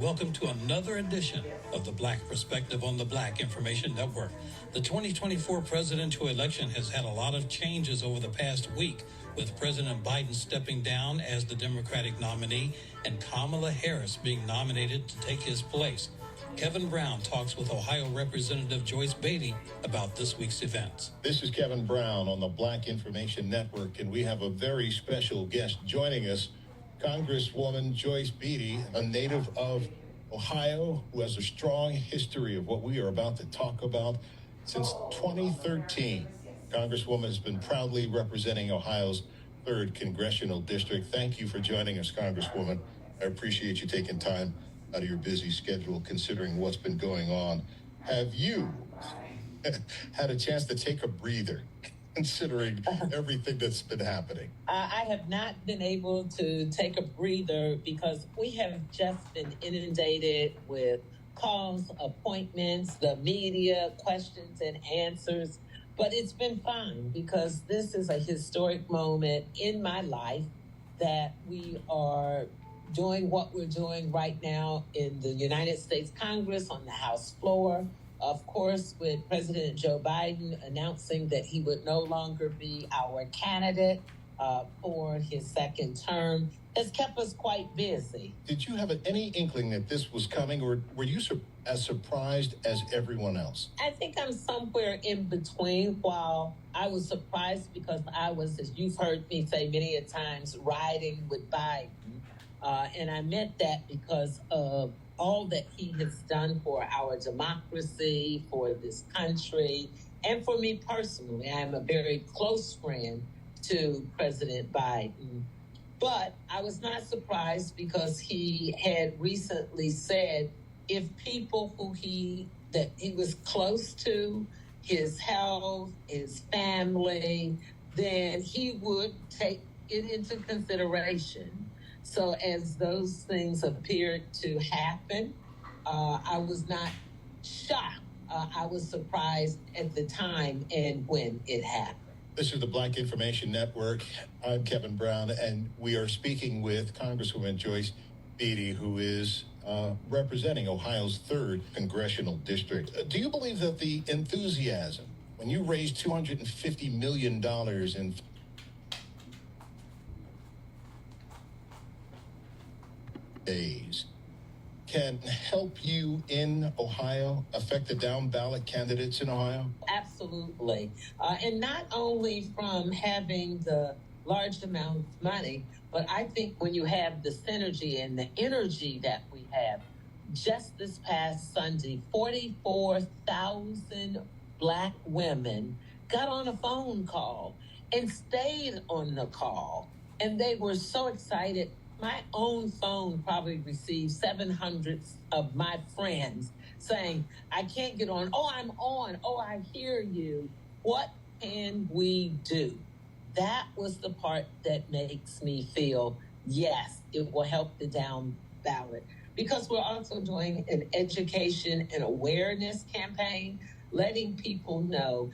Welcome to another edition of the Black Perspective on the Black Information Network. The 2024 presidential election has had a lot of changes over the past week, with President Biden stepping down as the Democratic nominee and Kamala Harris being nominated to take his place. Kevin Brown talks with Ohio Representative Joyce Beatty about this week's events. This is Kevin Brown on the Black Information Network, and we have a very special guest joining us, Congresswoman Joyce Beatty, a native of Ohio who has a strong history of what we are about to talk about. Since 2013, Congresswoman has been proudly representing Ohio's 3rd Congressional District. Thank you for joining us, Congresswoman. I appreciate you taking time out of your busy schedule, considering what's been going on. Have you had a chance to take a breather, considering everything that's been happening? I have not been able to take a breather because we have just been inundated with calls, appointments, the media, questions and answers. But it's been fine because this is a historic moment in my life that we are doing what we're doing right now in the United States Congress on the House floor. Of course, with President Joe Biden announcing that he would no longer be our candidate for his second term, has kept us quite busy. Did you have any inkling that this was coming, or were you as surprised as everyone else? I think I'm somewhere in between. While I was surprised because I was, as you've heard me say many a times, riding with Biden. And I meant that because of all that he has done for our democracy, for this country, and for me personally. I'm a very close friend to President Biden. But I was not surprised because he had recently said if people that he was close to, his health, his family, then he would take it into consideration. So as those things appeared to happen, I was not shocked. I was surprised at the time and when it happened. This is the Black Information Network. I'm Kevin Brown, and we are speaking with Congresswoman Joyce Beatty, who is representing Ohio's 3rd Congressional District. Do you believe that the enthusiasm, when you raised $250 million in days, can help you in Ohio, affect the down ballot candidates in Ohio? Absolutely. And not only from having the large amount of money, but I think when you have the synergy and the energy that we have, just this past Sunday, 44,000 Black women got on a phone call and stayed on the call. And they were so excited. My own phone probably received 700 of my friends saying, I can't get on. Oh, I'm on. Oh, I hear you. What can we do? That was the part that makes me feel, yes, it will help the down ballot. Because we're also doing an education and awareness campaign, letting people know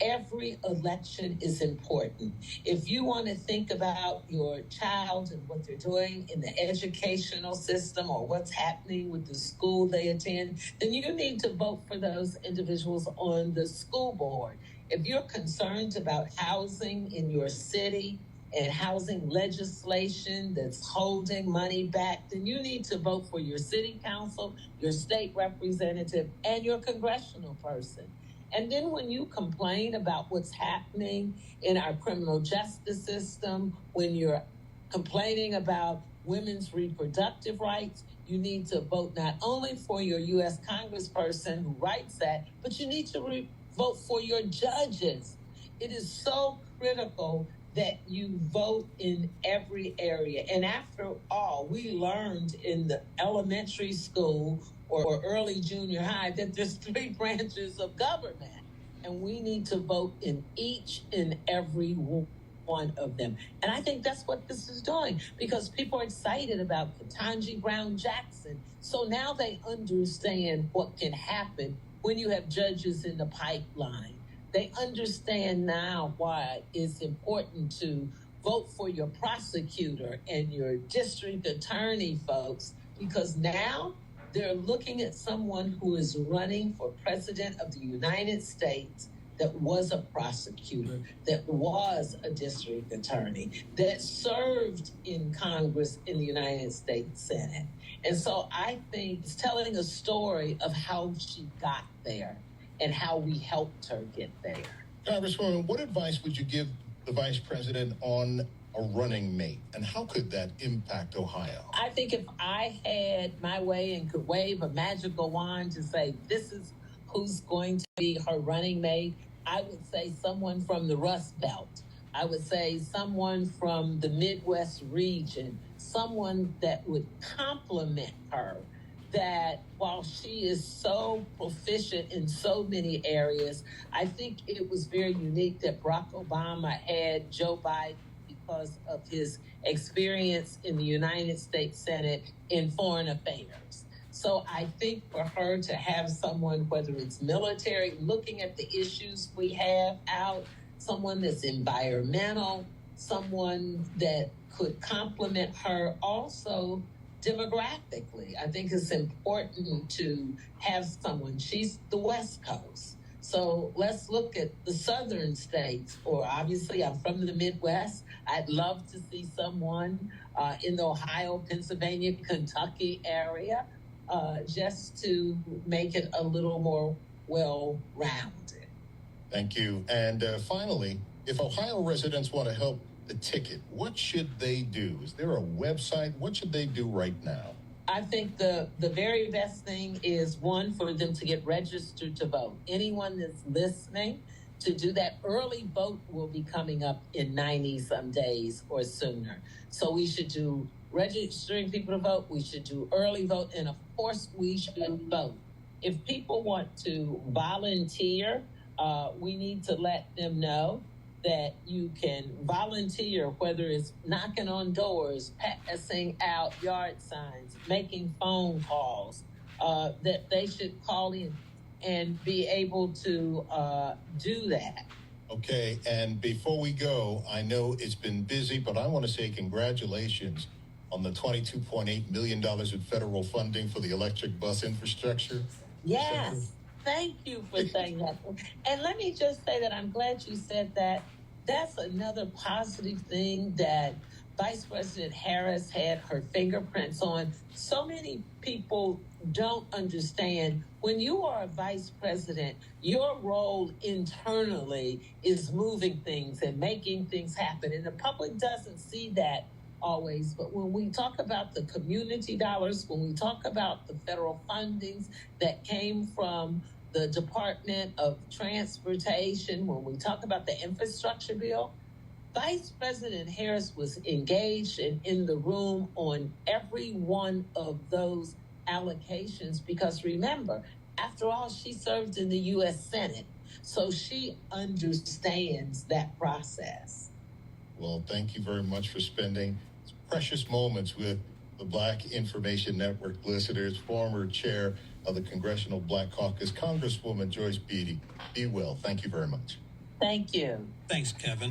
every election is important. If you want to think about your child and what they're doing in the educational system or what's happening with the school they attend, then you need to vote for those individuals on the school board. If you're concerned about housing in your city and housing legislation that's holding money back, then you need to vote for your city council, your state representative, and your congressional person. And then when you complain about what's happening in our criminal justice system, when you're complaining about women's reproductive rights, you need to vote not only for your U.S. congressperson who writes that, but you need to vote for your judges. It is so critical that you vote in every area. And after all, we learned in the elementary school or early junior high that there's 3 branches of government, and we need to vote in each and every one of them. And I think that's what this is doing, because people are excited about Ketanji Brown Jackson. So now they understand what can happen when you have judges in the pipeline. They understand now why it's important to vote for your prosecutor and your district attorney, folks, because now They're looking at someone who is running for president of the United States that was a prosecutor, that was a district attorney, that served in Congress in the United States Senate. And so I think it's telling a story of how she got there and how we helped her get there. Congresswoman, what advice would you give the vice president on a running mate, and how could that impact Ohio? I think if I had my way and could wave a magical wand to say, this is who's going to be her running mate, I would say someone from the Rust Belt. I would say someone from the Midwest region, someone that would complement her, that while she is so proficient in so many areas, I think it was very unique that Barack Obama had Joe Biden because of his experience in the United States Senate in foreign affairs. So I think for her to have someone, whether it's military, looking at the issues we have out, someone that's environmental, someone that could complement her also demographically. I think it's important to have someone. She's the West Coast. So let's look at the southern states, or obviously I'm from the Midwest. I'd love to see someone in the Ohio, Pennsylvania, Kentucky area, just to make it a little more well-rounded. Thank you. And finally, if Ohio residents want to help the ticket, what should they do? Is there a website? What should they do right now? I think the very best thing is, one, for them to get registered to vote. Anyone that's listening, to do that. Early vote will be coming up in 90 some days or sooner. So we should do registering people to vote. We should do early vote. And of course, we should vote. If people want to volunteer, we need to let them know that you can volunteer, whether it's knocking on doors, passing out yard signs, making phone calls, that they should call in and be able to do that. Okay, and before we go, I know it's been busy, but I want to say congratulations on the $22.8 million in federal funding for the electric bus infrastructure. Yes. Thank you for saying that. And let me just say that I'm glad you said that. That's another positive thing that Vice President Harris had her fingerprints on. So many people don't understand when you are a vice president, your role internally is moving things and making things happen. And the public doesn't see that always. But when we talk about the community dollars, when we talk about the federal fundings that came from the Department of Transportation, when we talk about the infrastructure bill, Vice President Harris was engaged and in the room on every one of those allocations, because remember, after all, she served in the U.S. Senate, so she understands that process. Well, thank you very much for spending precious moments with the Black Information Network listeners. Former chair of the Congressional Black Caucus, Congresswoman Joyce Beatty. Be well. Thank you very much. Thank you. Thanks, Kevin.